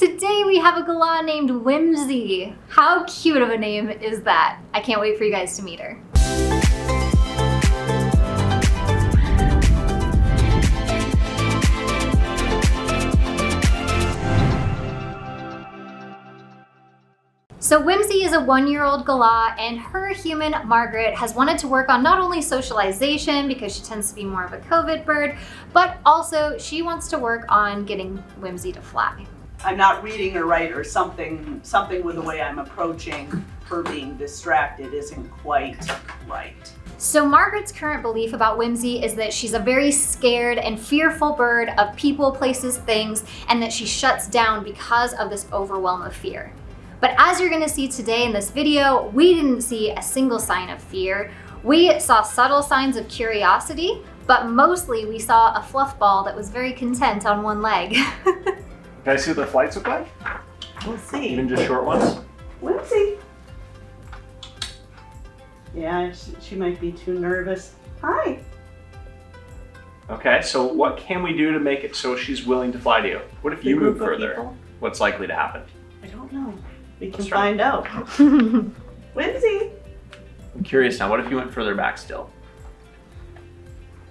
Today we have a galah named Whimsy. How cute of a name is that? I can't wait for you guys to meet her. So Whimsy is a 1-year-old galah, and her human, Margaret, has wanted to work on not only socialization because she tends to be more of a COVID bird, but also she wants to work on getting Whimsy to fly. I'm not reading her right, or something with the way I'm approaching her being distracted isn't quite right. So Margaret's current belief about Whimsy is that she's a very scared and fearful bird of people, places, things, and that she shuts down because of this overwhelm of fear. But as you're gonna see today in this video, we didn't see a single sign of fear. We saw subtle signs of curiosity, but mostly we saw a fluff ball that was very content on one leg. Can I see what their flights look like? We'll see. Even just short ones? Whimsy. Yeah, she might be too nervous. Hi. Okay, so what can we do to make it so she's willing to fly to you? What if you move further? People? What's likely to happen? I don't know. We can Let's try. find out. Whimsy. I'm curious now, what if you went further back still?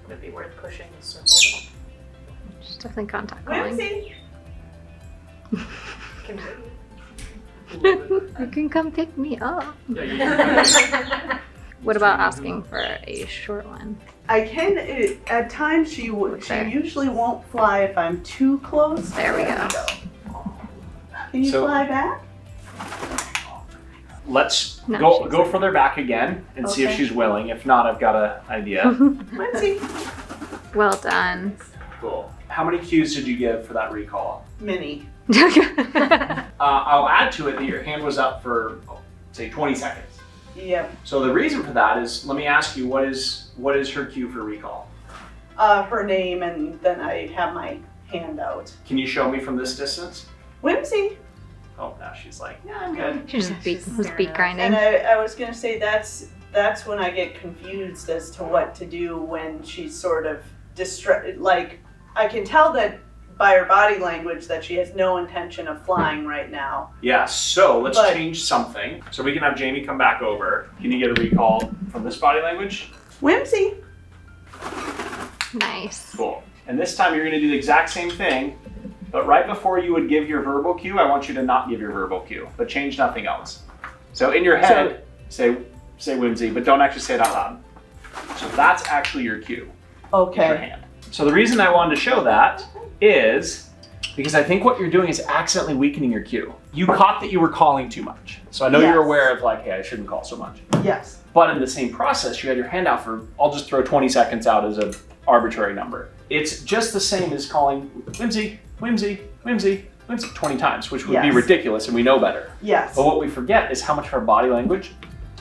Would it be worth pushing the circle? She's definitely contact calling. Whimsy. You can come pick me up. What about asking for a short one? I can, at times she There. usually won't fly if I'm too close. There we go. Can you So- fly back? Let's No, go further back again and see if Okay. she's willing. If not, I've got an idea. Whimsy. Well done. Cool. How many cues did you give for that recall? Mini. I'll add to it that your hand was up for, say, 20 seconds. Yep. So the reason for that is, let me ask you, what is her cue for recall? Her name, and then I have my hand out. Can you show me from this distance? Whimsy. Oh, now she's like, yeah, I'm good. She just was beat And grinding. I was gonna say that's when I get confused as to what to do when she's sort of like, I can tell that by her body language that she has no intention of flying right now. Yeah, so let's But- change something. So we can have Jamie come back over. Can you get a recall from this body language? Whimsy. Nice. Cool. And this time you're gonna do the exact same thing, but right before you would give your verbal cue, I want you to not give your verbal cue, but change nothing else. So in your head, say Whimsy, but don't actually say it out loud. So that's actually your cue. Your Okay. hand. So the reason I wanted to show that is because I think what you're doing is accidentally weakening your cue. You caught that you were calling too much. So I know Yes. you're aware of like, hey, I shouldn't call so much. Yes. But in the same process, you had your hand out for, I'll just throw 20 seconds out as an arbitrary number. It's just the same as calling Whimsy, Whimsy, Whimsy, Whimsy 20 times, which would be Yes. ridiculous and we know better. Yes. But what we forget is how much of our body language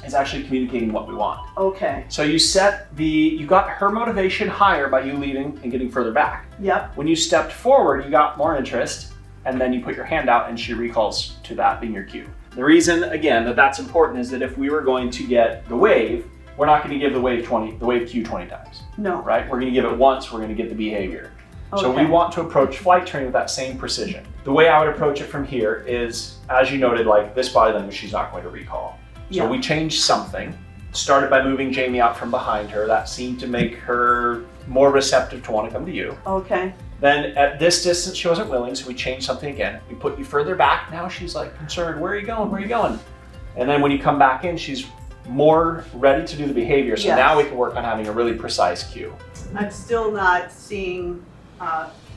is actually communicating what we want. Okay. So you got her motivation higher by you leaving and getting further back. Yep. When you stepped forward, you got more interest, and then you put your hand out and she recalls to that being your cue. The reason, again, that that's important is that if we were going to get the wave, we're not going to give the wave cue 20 times, No. right? We're going to give it once, we're going to get the behavior. So we Okay. want to approach flight training with that same precision. The way I would approach it from here is, as you noted, like this body language, she's not going to recall. So Yeah. we changed something. Started by moving Jamie out from behind her. That seemed to make her more receptive to want to come to you. Okay. Then at this distance, she wasn't willing, so we changed something again. We put you further back. Now she's like concerned, where are you going, where are you going? And then when you come back in, she's more ready to do the behavior. So Yes. now we can work on having a really precise cue. I'm still not seeing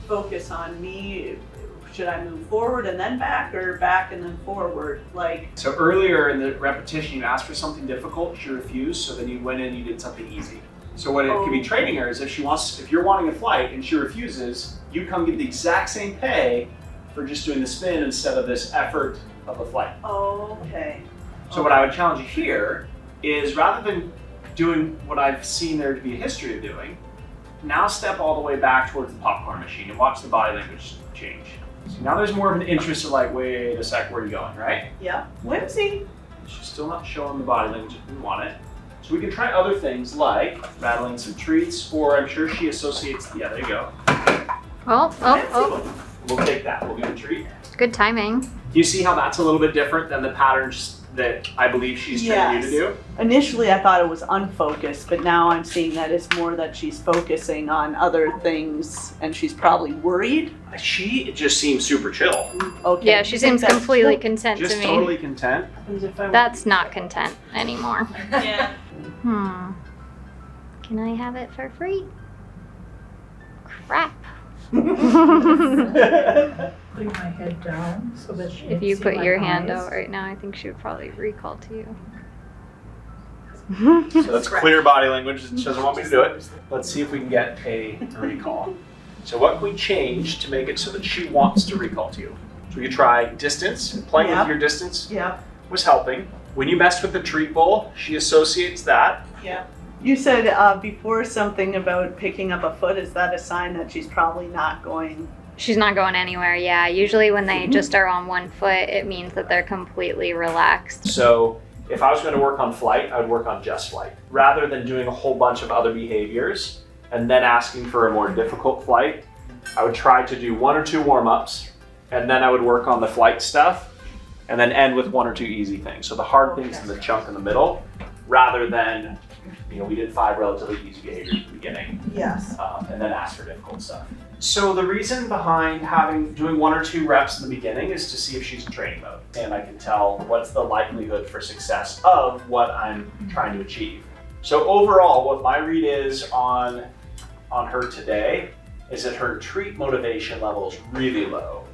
focus on me. Should I move forward and then back, or back and then forward? Like, So earlier in the repetition, you asked for something difficult, she refused, so then you went in and you did something easy. So what it could be training her is if you're wanting a flight and she refuses, you come get the exact same pay for just doing the spin instead of this effort of a flight. okay. So what I would challenge you here is, rather than doing what I've seen there to be a history of doing, now step all the way back towards the popcorn machine and watch the body language change. So now there's more of an interest of like, wait a sec, where are you going, right? Yeah. Whimsy. She's still not showing the body language if we want it. So we can try other things like rattling some treats, or I'm sure she associates, yeah, there you go. Oh. We'll take that, we'll do a treat. Good timing. You see how that's a little bit different than the patterns that I believe she's training you to do? Initially, I thought it was unfocused, but now I'm seeing that it's more that she's focusing on other things and she's probably worried. She just seems super chill. Okay. Yeah, she seems completely content Just to me. totally content. That's not content anymore. Yeah. Can I have it for free? Crap. Putting my head down so that she If can you see put my your hand eyes. out right now, I think she would probably recall to you. So that's clear body language. She doesn't want me to do it. Let's see if we can get a recall. So what can we change to make it so that she wants to recall to you? So we could try distance. Playing with your distance was helping. When you messed with the treat bowl, she associates that. Yeah. You said before something about picking up a foot. Is that a sign that she's probably not going? She's not going anywhere, yeah. Usually when they just are on one foot, it means that they're completely relaxed. So if I was going to work on flight, I would work on just flight. Rather than doing a whole bunch of other behaviors and then asking for a more difficult flight, I would try to do 1 or 2 warm-ups, and then I would work on the flight stuff, and then end with 1 or 2 easy things. So the hard things in the chunk in the middle, rather than, we did 5 relatively easy behaviors at the beginning. Yes. And then ask for difficult stuff. So the reason behind doing 1 or 2 reps in the beginning is to see if she's in training mode, and I can tell what's the likelihood for success of what I'm trying to achieve. So overall, what my read is on her today is that her treat motivation level is really low.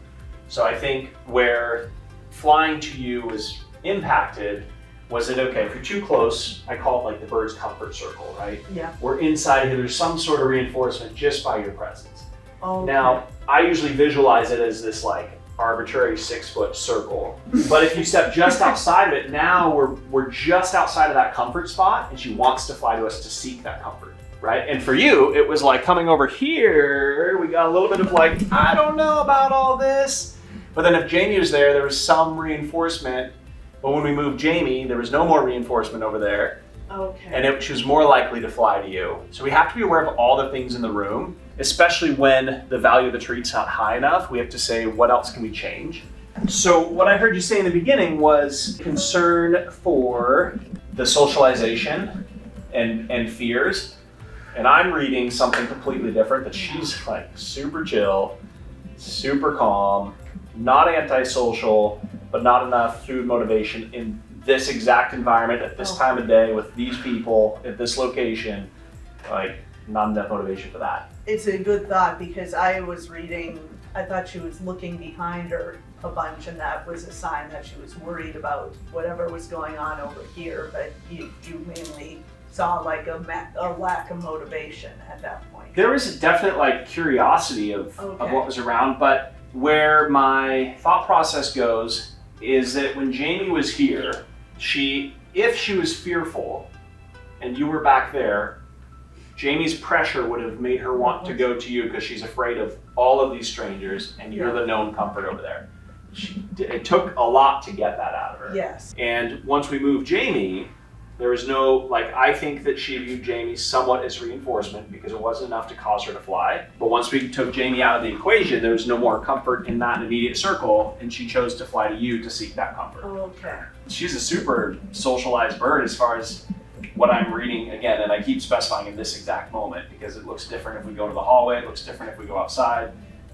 So I think where flying to you was impacted was that, okay, if you're too close, I call it like the bird's comfort circle, right? Yeah. We're inside here, there's some sort of reinforcement just by your presence. Okay. Now, I usually visualize it as this like arbitrary 6-foot circle. But if you step just outside of it, now we're just outside of that comfort spot, and she wants to fly to us to seek that comfort, right? And for you, it was like coming over here, we got a little bit of like, I don't know about all this. But then if Jamie was there was some reinforcement. But when we moved Jamie, there was no more reinforcement over there. Okay. And she was more likely to fly to you. So we have to be aware of all the things in the room, especially when the value of the treat's not high enough. We have to say, what else can we change? So what I heard you say in the beginning was concern for the socialization and fears. And I'm reading something completely different, that she's like super chill, super calm, not antisocial, but not enough food motivation in this exact environment at this time of day with these people at this location, like not enough motivation for that. It's a good thought, because I was reading, I thought she was looking behind her a bunch, and that was a sign that she was worried about whatever was going on over here, but you mainly saw like a lack of motivation at that point. There was a definite like curiosity of what was around, but where my thought process goes is that when Jamie was here, if she was fearful and you were back there, Jamie's pressure would have made her want to go to you because she's afraid of all of these strangers and you're the known comfort over there. It took a lot to get that out of her. Yes. And once we moved Jamie, there was no, I think that she viewed Jamie somewhat as reinforcement because it wasn't enough to cause her to fly. But once we took Jamie out of the equation, there was no more comfort in that immediate circle, and she chose to fly to you to seek that comfort. Okay. She's a super socialized bird as far as what I'm reading again, and I keep specifying in this exact moment because it looks different if we go to the hallway, it looks different if we go outside.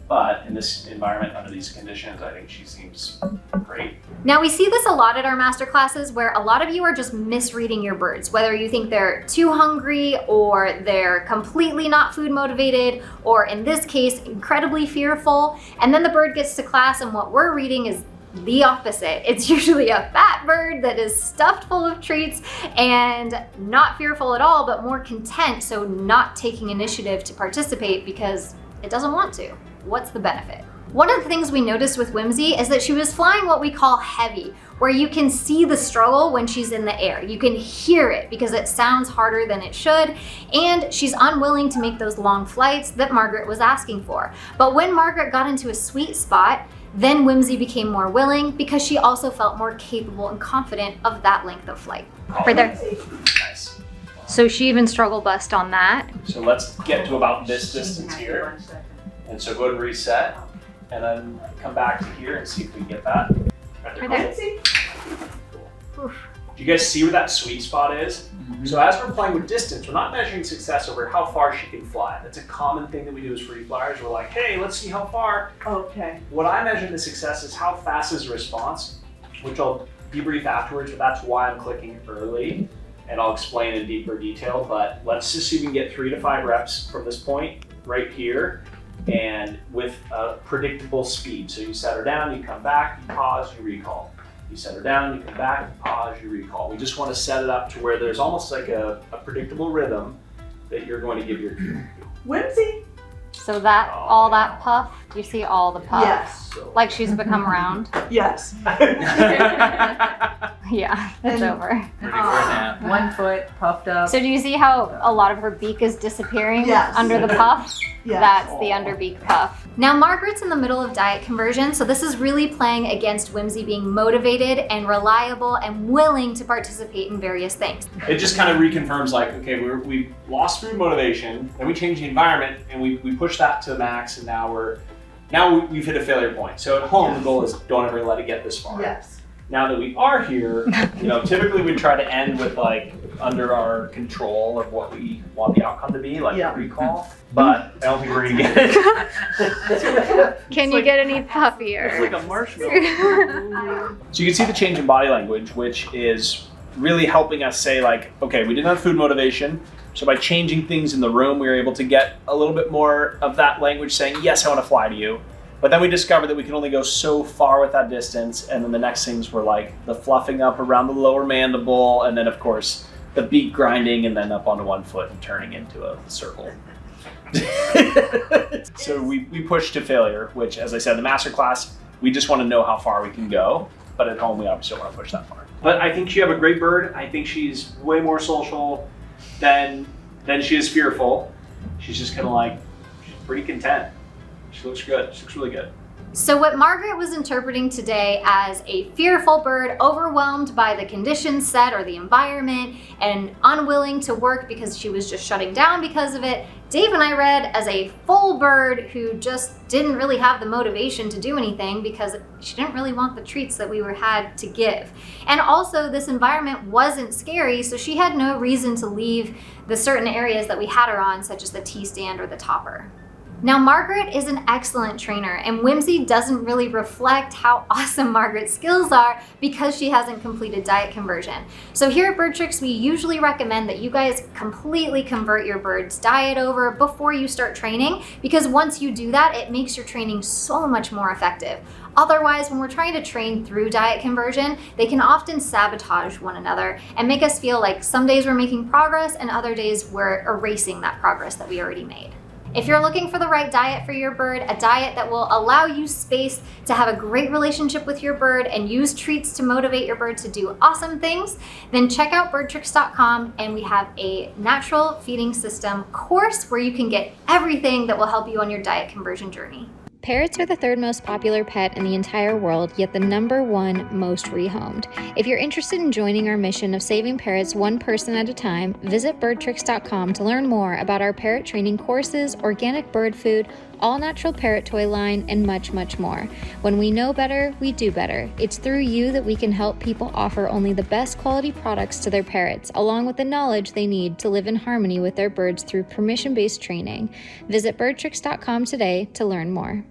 But in this environment, under these conditions, I think she seems great. Now we see this a lot at our master classes where a lot of you are just misreading your birds, whether you think they're too hungry or they're completely not food motivated, or in this case, incredibly fearful. And then the bird gets to class and what we're reading is the opposite. It's usually a fat bird that is stuffed full of treats and not fearful at all, but more content, so not taking initiative to participate because it doesn't want to. What's the benefit? One of the things we noticed with Whimsy is that she was flying what we call heavy, where you can see the struggle when she's in the air. You can hear it because it sounds harder than it should, and she's unwilling to make those long flights that Margaret was asking for. But when Margaret got into a sweet spot, then Whimsy became more willing because she also felt more capable and confident of that length of flight. Right there. Nice. So she even struggle bust on that. So let's get to about this distance here. And so go ahead and reset. and then come back to here and see if we can get that. Right there. Right there. Whimsy? Do you guys see where that sweet spot is? So as we're playing with distance, we're not measuring success over how far she can fly. That's a common thing that we do as free flyers. We're like, hey, let's see how far. Okay. What I measure the success is how fast is the response, which I'll debrief afterwards, but that's why I'm clicking early, and I'll explain in deeper detail. But let's just see if we can get 3 to 5 reps from this point right here, and with a predictable speed. So you set her down, you come back, you pause, you recall. You set her down, you come back, you pause, you recall. We just want to set it up to where there's almost like a predictable rhythm that you're going to give your crew. Whimsy? So that, all that puff, you see all the puff? Yes. Like she's become round? Yes. Yeah, it's over. One foot puffed up. So do you see how a lot of her beak is disappearing Yes. under the puff? Yes. That's the underbeak puff. Now Margaret's in the middle of diet conversion, so this is really playing against Whimsy being motivated and reliable and willing to participate in various things. It just kind of reconfirms like, okay, we lost food motivation, then we changed the environment, and we pushed that to the max, and now we've hit a failure point. So at home, the goal is don't ever let it get this far. Yes. Now that we are here, typically we try to end with like under our control of what we want the outcome to be, like a recall. But I don't think we're gonna get it. Can you get any puffier? It's like a marshmallow. So you can see the change in body language, which is really helping us say like, okay, we didn't have food motivation. So by changing things in the room, we were able to get a little bit more of that language saying, yes, I want to fly to you. But then we discovered that we can only go so far with that distance. And then the next things were like the fluffing up around the lower mandible. And then of course, the beak grinding and then up onto one foot and turning into a circle. So we push to failure, which as I said, the master class, we just want to know how far we can go. But at home, we obviously don't want to push that far. But I think you have a great bird. I think she's way more social than she is fearful. She's just kind of like, she's pretty content. She looks good. She looks really good. So what Margaret was interpreting today as a fearful bird overwhelmed by the conditions set or the environment and unwilling to work because she was just shutting down because of it, Dave and I read as a full bird who just didn't really have the motivation to do anything because she didn't really want the treats that we had to give. And also this environment wasn't scary, so she had no reason to leave the certain areas that we had her on, such as the T-stand or the topper. Now, Margaret is an excellent trainer, and Whimsy doesn't really reflect how awesome Margaret's skills are because she hasn't completed diet conversion. So here at BirdTricks, we usually recommend that you guys completely convert your bird's diet over before you start training, because once you do that, it makes your training so much more effective. Otherwise, when we're trying to train through diet conversion, they can often sabotage one another and make us feel like some days we're making progress and other days we're erasing that progress that we already made. If you're looking for the right diet for your bird, a diet that will allow you space to have a great relationship with your bird and use treats to motivate your bird to do awesome things, then check out birdtricks.com, and we have a natural feeding system course where you can get everything that will help you on your diet conversion journey. Parrots are the third most popular pet in the entire world, yet the #1 most rehomed. If you're interested in joining our mission of saving parrots one person at a time, visit birdtricks.com to learn more about our parrot training courses, organic bird food, all-natural parrot toy line, and much, much more. When we know better, we do better. It's through you that we can help people offer only the best quality products to their parrots, along with the knowledge they need to live in harmony with their birds through permission-based training. Visit birdtricks.com today to learn more.